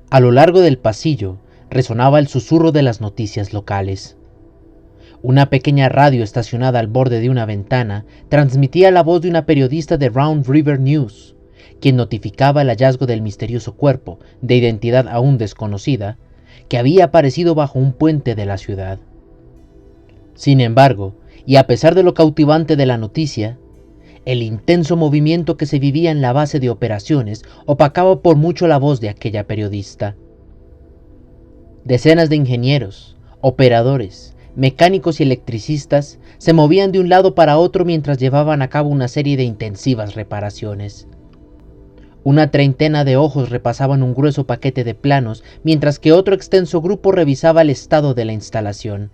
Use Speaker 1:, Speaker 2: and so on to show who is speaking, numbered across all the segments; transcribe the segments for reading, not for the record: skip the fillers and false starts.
Speaker 1: A lo largo del pasillo resonaba el susurro de las noticias locales. Una pequeña radio estacionada al borde de una ventana transmitía la voz de una periodista de Round River News, quien notificaba el hallazgo del misterioso cuerpo, de identidad aún desconocida, que había aparecido bajo un puente de la ciudad. Sin embargo, y a pesar de lo cautivante de la noticia, el intenso movimiento que se vivía en la base de operaciones opacaba por mucho la voz de aquella periodista. Decenas de ingenieros, operadores, mecánicos y electricistas se movían de un lado para otro mientras llevaban a cabo una serie de intensivas reparaciones. Una treintena de ojos repasaban un grueso paquete de planos, mientras que otro extenso grupo revisaba el estado de la instalación.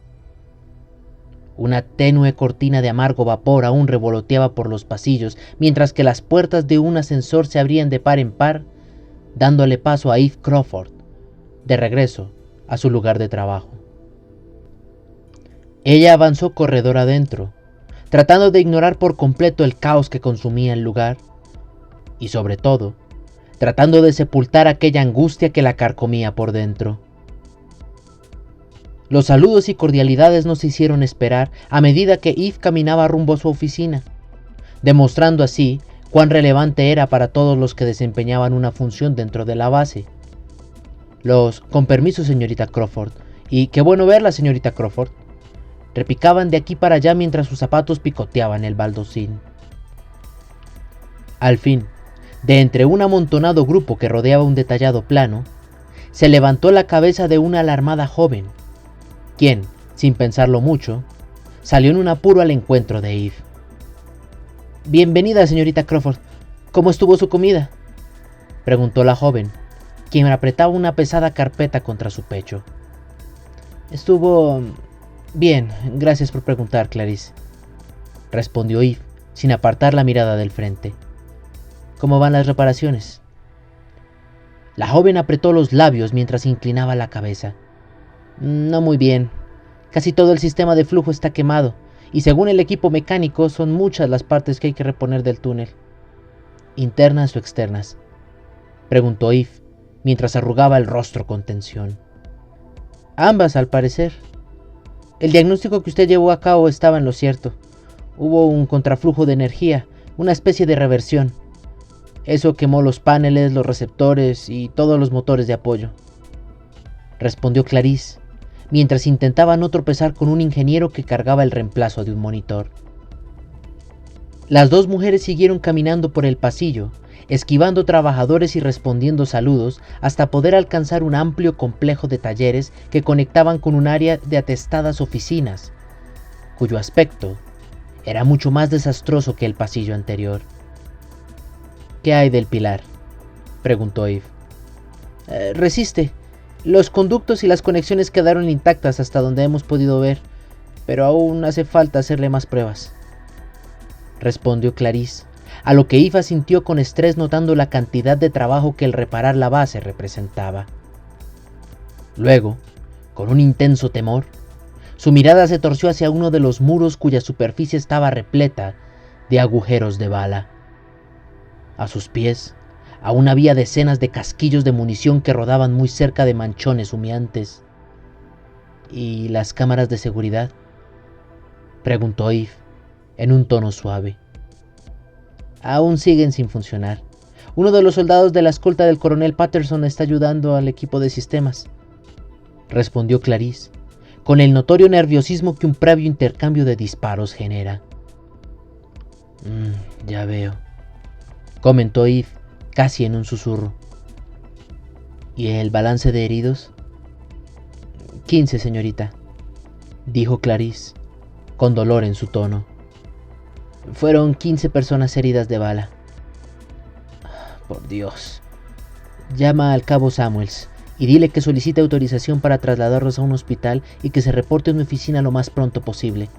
Speaker 1: Una tenue cortina de amargo vapor aún revoloteaba por los pasillos, mientras que las puertas de un ascensor se abrían de par en par, dándole paso a Eve Crawford, de regreso a su lugar de trabajo. Ella avanzó corredor adentro, tratando de ignorar por completo el caos que consumía el lugar, y sobre todo, tratando de sepultar aquella angustia que la carcomía por dentro. Los saludos y cordialidades no se hicieron esperar a medida que Eve caminaba rumbo a su oficina, demostrando así cuán relevante era para todos los que desempeñaban una función dentro de la base. Con permiso, señorita Crawford, y qué bueno verla, señorita Crawford, repicaban de aquí para allá mientras sus zapatos picoteaban el baldosín. Al fin, de entre un amontonado grupo que rodeaba un detallado plano, se levantó la cabeza de una alarmada joven, quien, sin pensarlo mucho, salió en un apuro al encuentro de Eve. «Bienvenida, señorita Crawford. ¿Cómo estuvo su comida?», preguntó la joven, quien apretaba una pesada carpeta contra su pecho. «Estuvo bien, gracias por preguntar, Clarice», respondió Eve, sin apartar la mirada del frente. «¿Cómo van las reparaciones?». La joven apretó los labios mientras inclinaba la cabeza. «No muy bien. Casi todo el sistema de flujo está quemado, y según el equipo mecánico son muchas las partes que hay que reponer del túnel». «¿Internas o externas?», preguntó Eve, mientras arrugaba el rostro con tensión. «Ambas, al parecer. El diagnóstico que usted llevó a cabo estaba en lo cierto. Hubo un contraflujo de energía, una especie de reversión. Eso quemó los paneles, los receptores y todos los motores de apoyo», respondió Clarice, mientras intentaba no tropezar con un ingeniero que cargaba el reemplazo de un monitor. Las dos mujeres siguieron caminando por el pasillo, esquivando trabajadores y respondiendo saludos hasta poder alcanzar un amplio complejo de talleres que conectaban con un área de atestadas oficinas, cuyo aspecto era mucho más desastroso que el pasillo anterior. «¿Qué hay del pilar?», preguntó Eve. «Resiste. Los conductos y las conexiones quedaron intactas hasta donde hemos podido ver, pero aún hace falta hacerle más pruebas», respondió Clarice, a lo que Eve asintió con estrés, notando la cantidad de trabajo que el reparar la base representaba. Luego, con un intenso temor, su mirada se torció hacia uno de los muros cuya superficie estaba repleta de agujeros de bala. A sus pies, aún había decenas de casquillos de munición que rodaban muy cerca de manchones humeantes. «¿Y las cámaras de seguridad?», preguntó Eve, en un tono suave. «Aún siguen sin funcionar. Uno de los soldados de la escolta del coronel Patterson está ayudando al equipo de sistemas», respondió Clarice, con el notorio nerviosismo que un previo intercambio de disparos genera. «Ya veo», comentó Eve, casi en un susurro. «¿Y el balance de heridos?». «15, señorita», dijo Clarice, con dolor en su tono. «Fueron 15 personas heridas de bala». «Por Dios». «Llama al cabo Samuels y dile que solicite autorización para trasladarlos a un hospital y que se reporte en mi oficina lo más pronto posible».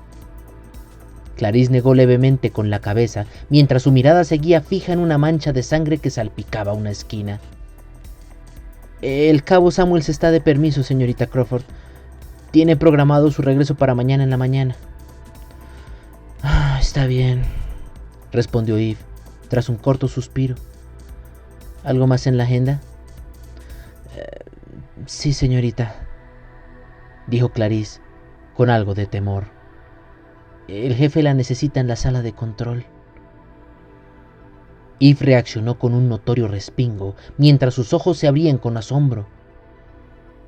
Speaker 1: Clarice negó levemente con la cabeza, mientras su mirada seguía fija en una mancha de sangre que salpicaba una esquina. «El cabo Samuels está de permiso, señorita Crawford. Tiene programado su regreso para mañana en la mañana». «Está bien», respondió Eve, tras un corto suspiro. «¿Algo más en la agenda?». Sí, señorita, dijo Clarice, con algo de temor. El jefe la necesita en la sala de control. Eve reaccionó con un notorio respingo, mientras sus ojos se abrían con asombro.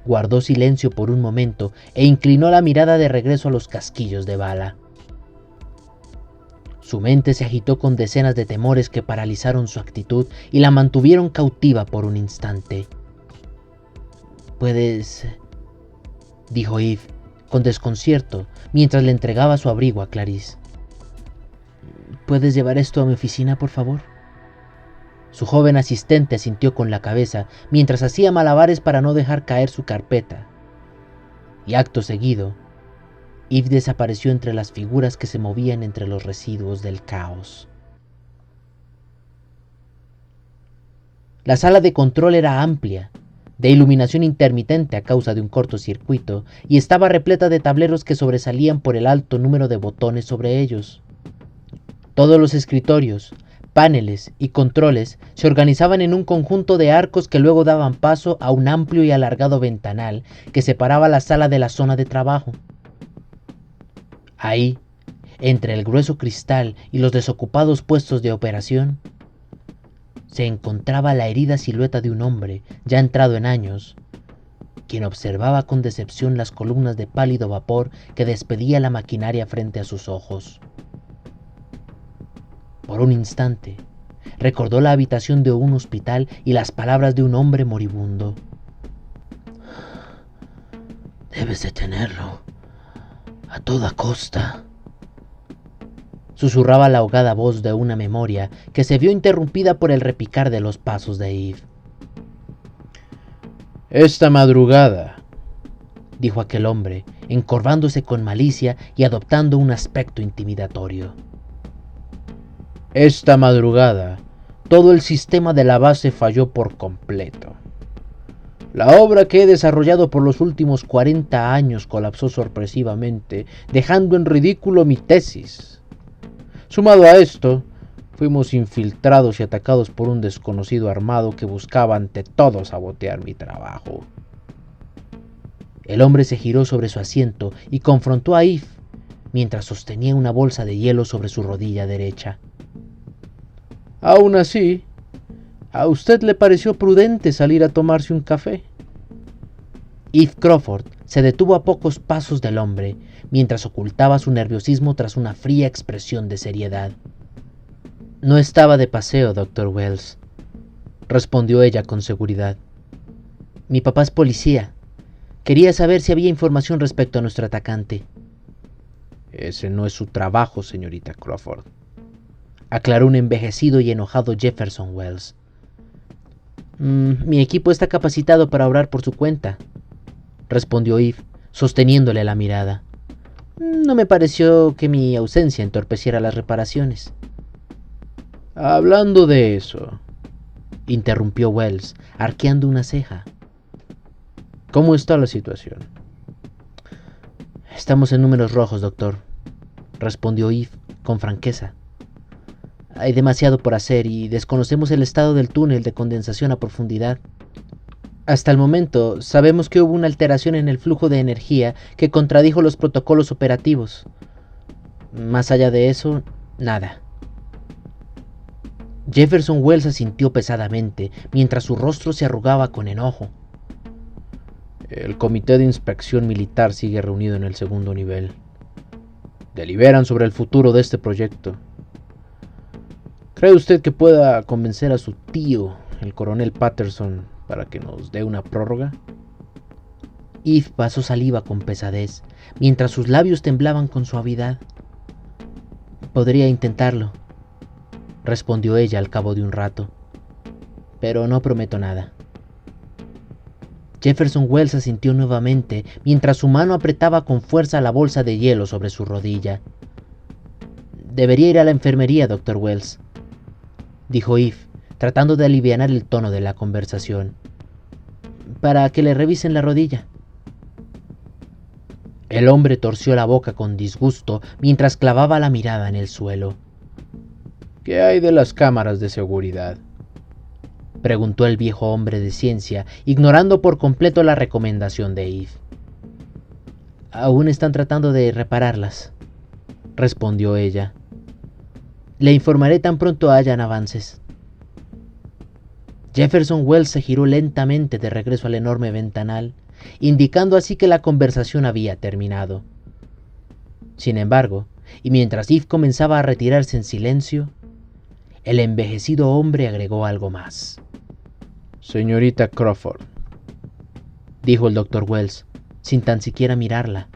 Speaker 1: Guardó silencio por un momento e inclinó la mirada de regreso a los casquillos de bala. Su mente se agitó con decenas de temores que paralizaron su actitud y la mantuvieron cautiva por un instante. «Puedes», dijo Eve, con desconcierto, mientras le entregaba su abrigo a Clarice. «¿Puedes llevar esto a mi oficina, por favor?» Su joven asistente asintió con la cabeza mientras hacía malabares para no dejar caer su carpeta. Y acto seguido, Eve desapareció entre las figuras que se movían entre los residuos del caos. La sala de control era amplia, de iluminación intermitente a causa de un cortocircuito, y estaba repleta de tableros que sobresalían por el alto número de botones sobre ellos. Todos los escritorios, paneles y controles se organizaban en un conjunto de arcos que luego daban paso a un amplio y alargado ventanal que separaba la sala de la zona de trabajo. Ahí, entre el grueso cristal y los desocupados puestos de operación, se encontraba la herida silueta de un hombre ya entrado en años, quien observaba con decepción las columnas de pálido vapor que despedía la maquinaria frente a sus ojos. Por un instante, recordó la habitación de un hospital y las palabras de un hombre moribundo. «Debes detenerlo, a toda costa», susurraba la ahogada voz de una memoria que se vio interrumpida por el repicar de los pasos de Eve. «Esta madrugada», dijo aquel hombre, encorvándose con malicia y adoptando un aspecto intimidatorio. «Esta madrugada, todo el sistema de la base falló por completo. La obra que he desarrollado por los últimos 40 años colapsó sorpresivamente, dejando en ridículo mi tesis. Sumado a esto, fuimos infiltrados y atacados por un desconocido armado que buscaba ante todo sabotear mi trabajo». El hombre se giró sobre su asiento y confrontó a Eve, mientras sostenía una bolsa de hielo sobre su rodilla derecha. «Aún así, ¿a usted le pareció prudente salir a tomarse un café?» Eve Crawford se detuvo a pocos pasos del hombre, mientras ocultaba su nerviosismo tras una fría expresión de seriedad. «No estaba de paseo, Dr. Wells», respondió ella con seguridad. «Mi papá es policía. Quería saber si había información respecto a nuestro atacante». «Ese no es su trabajo, señorita Crawford», aclaró un envejecido y enojado Jefferson Wells. Mi equipo está capacitado para obrar por su cuenta», respondió Eve, sosteniéndole la mirada. «No me pareció que mi ausencia entorpeciera las reparaciones». «Hablando de eso», interrumpió Wells, arqueando una ceja. «¿Cómo está la situación?» «Estamos en números rojos, doctor», respondió Eve con franqueza. «Hay demasiado por hacer y desconocemos el estado del túnel de condensación a profundidad. Hasta el momento, sabemos que hubo una alteración en el flujo de energía que contradijo los protocolos operativos. Más allá de eso, nada». Jefferson Wells asintió pesadamente, mientras su rostro se arrugaba con enojo. «El Comité de Inspección Militar sigue reunido en el segundo nivel. Deliberan sobre el futuro de este proyecto. ¿Cree usted que pueda convencer a su tío, el coronel Patterson, para que nos dé una prórroga?» Eve pasó saliva con pesadez, mientras sus labios temblaban con suavidad. «Podría intentarlo», respondió ella al cabo de un rato, «pero no prometo nada». Jefferson Wells asintió nuevamente mientras su mano apretaba con fuerza la bolsa de hielo sobre su rodilla. «Debería ir a la enfermería, Dr. Wells», dijo Eve, tratando de alivianar el tono de la conversación, «para que le revisen la rodilla». El hombre torció la boca con disgusto mientras clavaba la mirada en el suelo. «¿Qué hay de las cámaras de seguridad?», preguntó el viejo hombre de ciencia, ignorando por completo la recomendación de Eve. Aún están tratando de repararlas, respondió ella. Le informaré tan pronto hayan avances. Jefferson Wells se giró lentamente de regreso al enorme ventanal, indicando así que la conversación había terminado. Sin embargo, y mientras Eve comenzaba a retirarse en silencio, el envejecido hombre agregó algo más. Señorita Crawford, dijo el Dr. Wells, sin tan siquiera mirarla.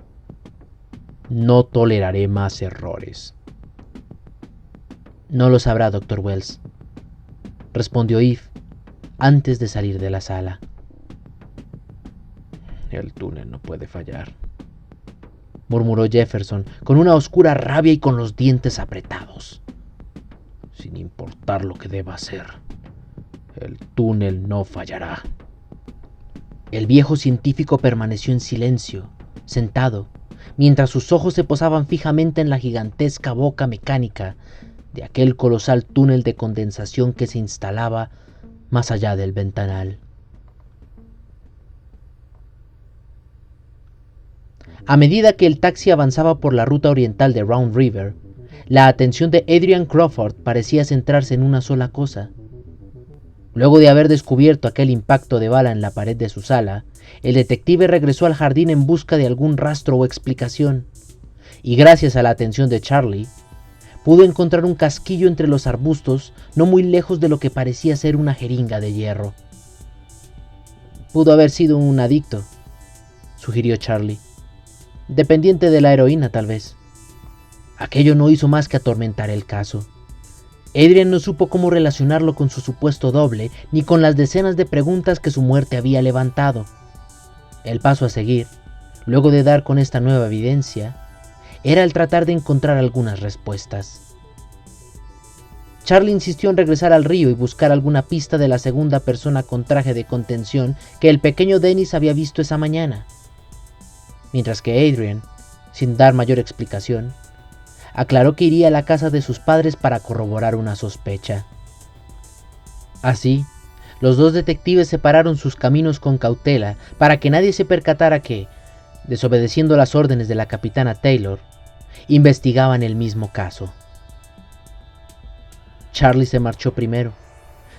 Speaker 1: No toleraré más errores. No lo sabrá, Dr. Wells, respondió Eve antes de salir de la sala. El túnel no puede fallar, murmuró Jefferson con una oscura rabia y con los dientes apretados. Sin importar lo que deba hacer, el túnel no fallará. El viejo científico permaneció en silencio, sentado, mientras sus ojos se posaban fijamente en la gigantesca boca mecánica de aquel colosal túnel de condensación que se instalaba más allá del ventanal. A medida que el taxi avanzaba por la ruta oriental de Round River, la atención de Adrian Crawford parecía centrarse en una sola cosa. Luego de haber descubierto aquel impacto de bala en la pared de su sala, el detective regresó al jardín en busca de algún rastro o explicación, y gracias a la atención de Charlie, pudo encontrar un casquillo entre los arbustos no muy lejos de lo que parecía ser una jeringa de hierro. Pudo haber sido un adicto, sugirió Charlie. Dependiente de la heroína, tal vez. Aquello no hizo más que atormentar el caso. Adrian no supo cómo relacionarlo con su supuesto doble, ni con las decenas de preguntas que su muerte había levantado. El paso a seguir, luego de dar con esta nueva evidencia, era el tratar de encontrar algunas respuestas. Charlie insistió en regresar al río y buscar alguna pista de la segunda persona con traje de contención que el pequeño Dennis había visto esa mañana, mientras que Adrian, sin dar mayor explicación, aclaró que iría a la casa de sus padres para corroborar una sospecha. Así, los dos detectives separaron sus caminos con cautela para que nadie se percatara que, desobedeciendo las órdenes de la capitana Taylor, investigaban el mismo caso. Charlie se marchó primero,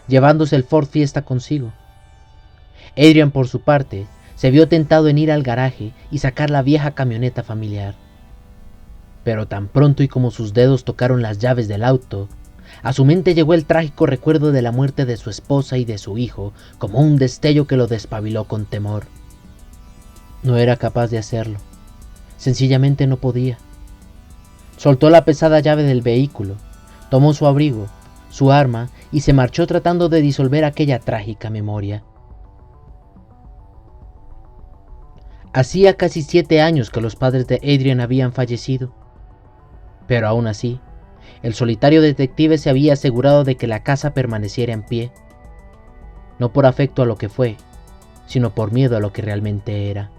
Speaker 1: llevándose el Ford Fiesta consigo. Adrian, por su parte, se vio tentado en ir al garaje y sacar la vieja camioneta familiar. Pero tan pronto y como sus dedos tocaron las llaves del auto, a su mente llegó el trágico recuerdo de la muerte de su esposa y de su hijo como un destello que lo despabiló con temor. No era capaz de hacerlo. Sencillamente no podía. Soltó la pesada llave del vehículo, tomó su abrigo, su arma y se marchó tratando de disolver aquella trágica memoria. Hacía casi 7 años que los padres de Adrian habían fallecido, pero aún así, el solitario detective se había asegurado de que la casa permaneciera en pie, no por afecto a lo que fue, sino por miedo a lo que realmente era.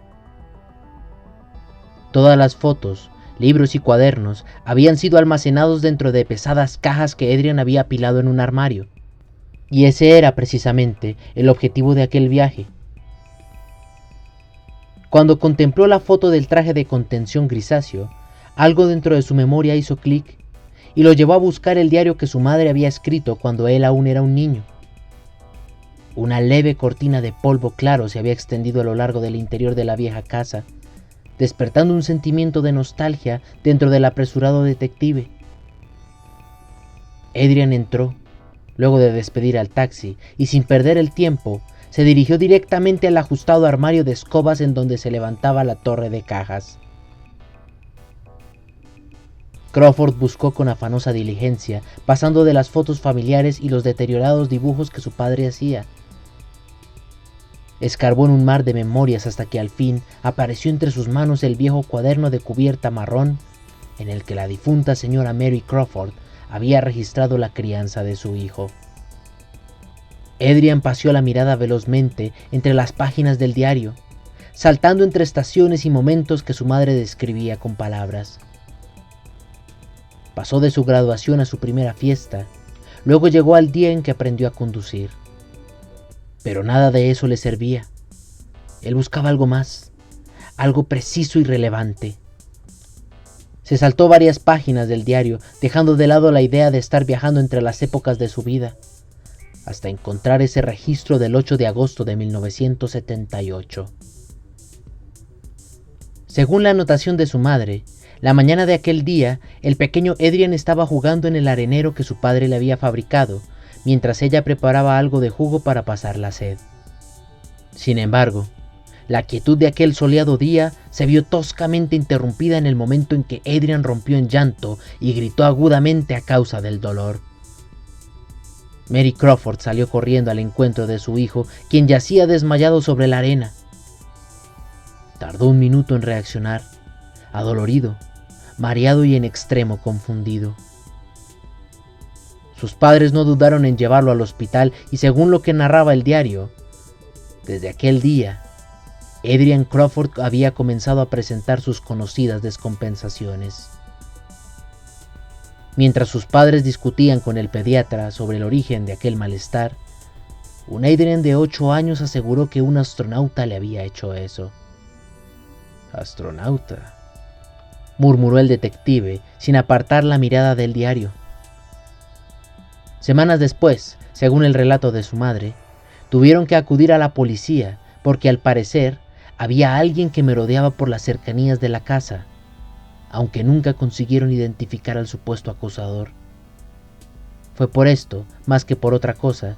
Speaker 1: Todas las fotos, libros y cuadernos habían sido almacenados dentro de pesadas cajas que Adrian había apilado en un armario, y ese era precisamente el objetivo de aquel viaje. Cuando contempló la foto del traje de contención grisáceo, algo dentro de su memoria hizo clic y lo llevó a buscar el diario que su madre había escrito cuando él aún era un niño. Una leve cortina de polvo claro se había extendido a lo largo del interior de la vieja casa, despertando un sentimiento de nostalgia dentro del apresurado detective. Adrian entró, luego de despedir al taxi, y sin perder el tiempo, se dirigió directamente al ajustado armario de escobas en donde se levantaba la torre de cajas. Crawford buscó con afanosa diligencia, pasando de las fotos familiares y los deteriorados dibujos que su padre hacía. Escarbó en un mar de memorias hasta que al fin apareció entre sus manos el viejo cuaderno de cubierta marrón en el que la difunta señora Mary Crawford había registrado la crianza de su hijo. Adrian paseó la mirada velozmente entre las páginas del diario, saltando entre estaciones y momentos que su madre describía con palabras. Pasó de su graduación a su primera fiesta, luego llegó al día en que aprendió a conducir. Pero nada de eso le servía. Él buscaba algo más, algo preciso y relevante. Se saltó varias páginas del diario, dejando de lado la idea de estar viajando entre las épocas de su vida, hasta encontrar ese registro del 8 de agosto de 1978. Según la anotación de su madre, la mañana de aquel día, el pequeño Adrian estaba jugando en el arenero que su padre le había fabricado, mientras ella preparaba algo de jugo para pasar la sed. Sin embargo, la quietud de aquel soleado día se vio toscamente interrumpida en el momento en que Adrian rompió en llanto y gritó agudamente a causa del dolor. Mary Crawford salió corriendo al encuentro de su hijo, quien yacía desmayado sobre la arena. Tardó un minuto en reaccionar, adolorido, mareado y en extremo confundido. Sus padres no dudaron en llevarlo al hospital y, según lo que narraba el diario, desde aquel día, Adrian Crawford había comenzado a presentar sus conocidas descompensaciones. Mientras sus padres discutían con el pediatra sobre el origen de aquel malestar, un Adrian de 8 años aseguró que un astronauta le había hecho eso. «¿Astronauta?», murmuró el detective sin apartar la mirada del diario. Semanas después, según el relato de su madre, tuvieron que acudir a la policía porque al parecer había alguien que merodeaba por las cercanías de la casa, aunque nunca consiguieron identificar al supuesto acosador. Fue por esto, más que por otra cosa,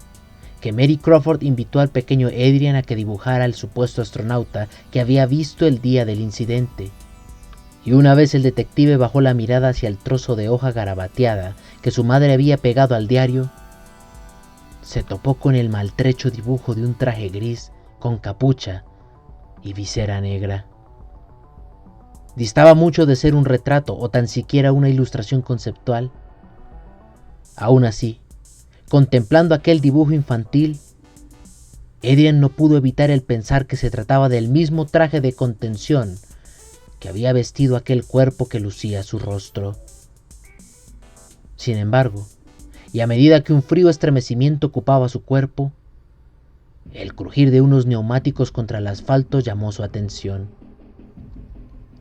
Speaker 1: que Mary Crawford invitó al pequeño Adrian a que dibujara al supuesto astronauta que había visto el día del incidente. Y una vez el detective bajó la mirada hacia el trozo de hoja garabateada que su madre había pegado al diario, se topó con el maltrecho dibujo de un traje gris con capucha y visera negra. Distaba mucho de ser un retrato o tan siquiera una ilustración conceptual. Aún así, contemplando aquel dibujo infantil, Adrian no pudo evitar el pensar que se trataba del mismo traje de contención que había vestido aquel cuerpo que lucía su rostro. Sin embargo, y a medida que un frío estremecimiento ocupaba su cuerpo, el crujir de unos neumáticos contra el asfalto llamó su atención.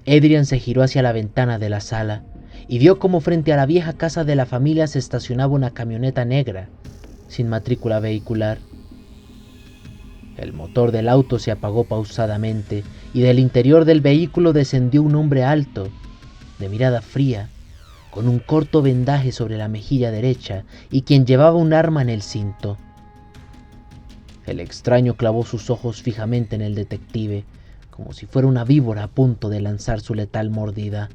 Speaker 1: Adrian se giró hacia la ventana de la sala y vio cómo frente a la vieja casa de la familia se estacionaba una camioneta negra, sin matrícula vehicular. El motor del auto se apagó pausadamente y del interior del vehículo descendió un hombre alto, de mirada fría, con un corto vendaje sobre la mejilla derecha y quien llevaba un arma en el cinto. El extraño clavó sus ojos fijamente en el detective, como si fuera una víbora a punto de lanzar su letal mordida.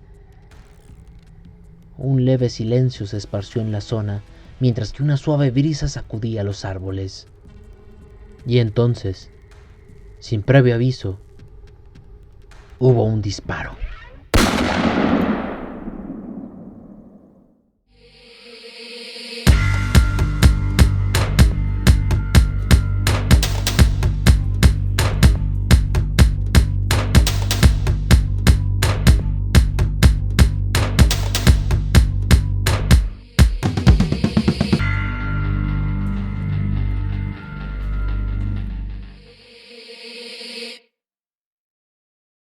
Speaker 1: Un leve silencio se esparció en la zona, mientras que una suave brisa sacudía los árboles. Y entonces, sin previo aviso, hubo un disparo.